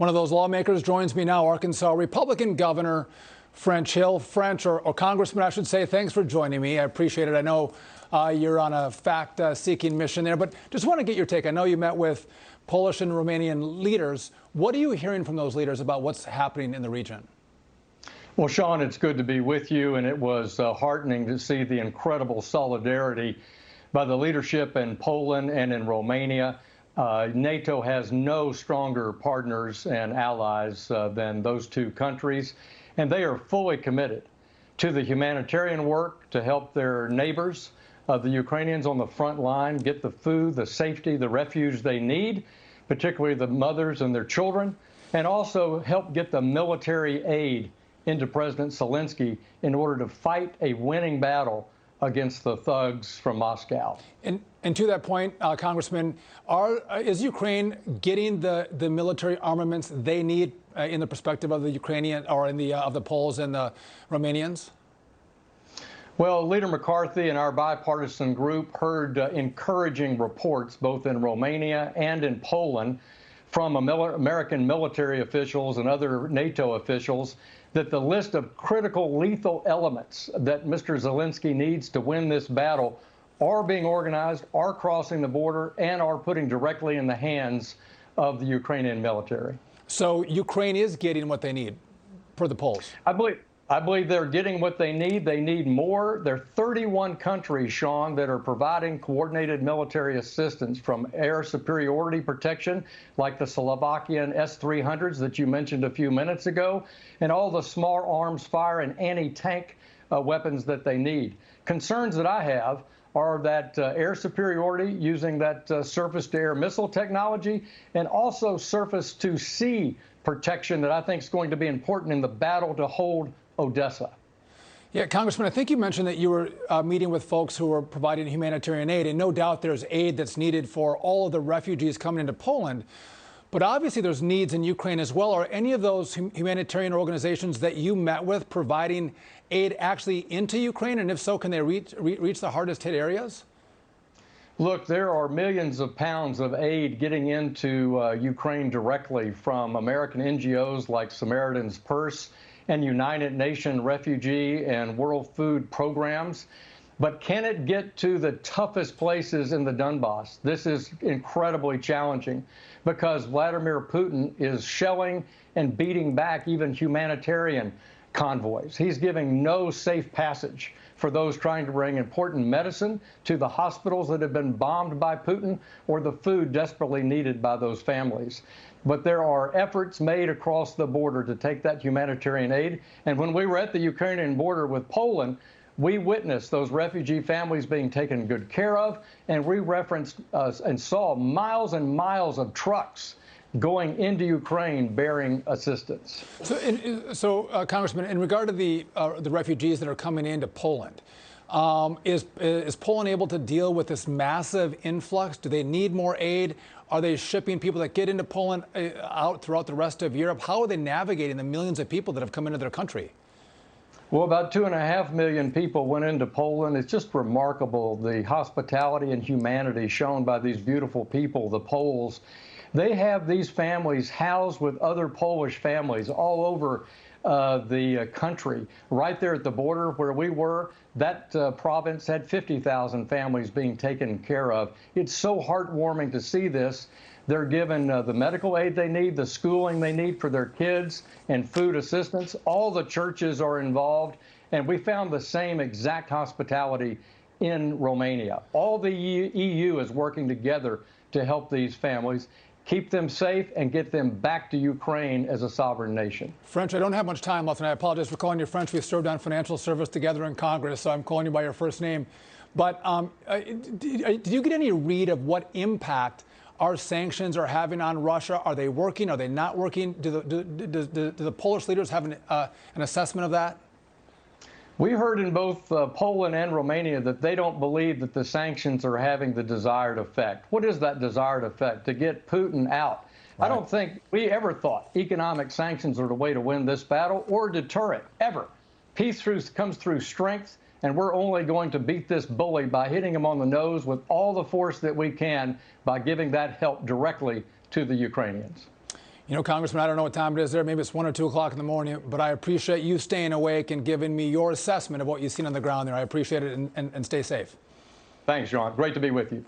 One of those lawmakers joins me now, Arkansas Republican Governor French Hill. French, or Congressman, I should say, thanks for joining me. I appreciate it. I know you're on a fact-seeking mission there, but just want to get your take. I know you met with Polish and Romanian leaders. What are you hearing from those leaders about what's happening in the region? Well, Sean, it's good to be with you, and it was heartening to see the incredible solidarity by the leadership in Poland and in Romania. NATO has no stronger partners and allies than those two countries, and they are fully committed to the humanitarian work to help their neighbors, the Ukrainians on the front line, get the food, the safety, the refuge they need, particularly the mothers and their children, and also help get the military aid into President Zelensky in order to fight a winning battle against the thugs from Moscow. And to that point, Congressman, is Ukraine getting the military armaments they need in the perspective of the Ukrainian or of the Poles and the Romanians? Well, Leader McCarthy and our bipartisan group heard encouraging reports both in Romania and in Poland from American military officials and other NATO officials that the list of critical lethal elements that Mr. Zelensky needs to win this battle are being organized, are crossing the border, and are putting directly in the hands of the Ukrainian military. So Ukraine is getting what they need for the Poles? I believe they're getting what they need. They need more. There are 31 countries, Sean, that are providing coordinated military assistance, from air superiority protection, like the Slovakian S-300s that you mentioned a few minutes ago, and all the small arms fire and anti-tank weapons that they need. Concerns that I have are that air superiority using that surface-to-air missile technology, and also surface-to-sea protection that I think is going to be important in the battle to hold Odessa. Yeah, Congressman, I think you mentioned that you were meeting with folks who are providing humanitarian aid, and no doubt there's aid that's needed for all of the refugees coming into Poland. But obviously there's needs in Ukraine as well. Are any of those humanitarian organizations that you met with providing aid actually into Ukraine? And if so, can they reach the hardest hit areas? Look, there are millions of pounds of aid getting into Ukraine directly from American NGOs like Samaritan's Purse and United Nations Refugee and World Food Programs. But can it get to the toughest places in the Donbass? This is incredibly challenging because Vladimir Putin is shelling and beating back even humanitarian convoys. He's giving no safe passage for those trying to bring important medicine to the hospitals that have been bombed by Putin, or the food desperately needed by those families. But there are efforts made across the border to take that humanitarian aid. And when we were at the Ukrainian border with Poland, we witnessed those refugee families being taken good care of, and we referenced and saw miles and miles of trucks going into Ukraine bearing assistance. So, Congressman, in regard to the refugees that are coming into Poland, is Poland able to deal with this massive influx? Do they need more aid? Are they shipping people that get into Poland out throughout the rest of Europe? How are they navigating the millions of people that have come into their country? Well, about 2.5 million people went into Poland. It's just remarkable, the hospitality and humanity shown by these beautiful people, the Poles. They have these families housed with other Polish families all over the country. Right there at the border where we were, that province had 50,000 families being taken care of. It's so heartwarming to see this. They're given the medical aid they need, the schooling they need for their kids, and food assistance. All the churches are involved, and we found the same exact hospitality in Romania. All the EU is working together to help these families, keep them safe, and get them back to Ukraine as a sovereign nation. French, I don't have much time left, and I apologize for calling you French. We've served on financial service together in Congress, so I'm calling you by your first name. But did you get any read of what impact our sanctions are having on Russia? Are they working? Are they not working? Do the Polish leaders have an assessment of that? We heard in both Poland and Romania that they don't believe that the sanctions are having the desired effect. What is that desired effect? To get Putin out. Right. I don't think we ever thought economic sanctions are the way to win this battle or deter it, ever. Peace comes through strength, and we're only going to beat this bully by hitting him on the nose with all the force that we can by giving that help directly to the Ukrainians. You know, Congressman, I don't know what time it is there. Maybe it's 1 or 2 o'clock in the morning, but I appreciate you staying awake and giving me your assessment of what you've seen on the ground there. I appreciate it, and stay safe. Thanks, John. Great to be with you.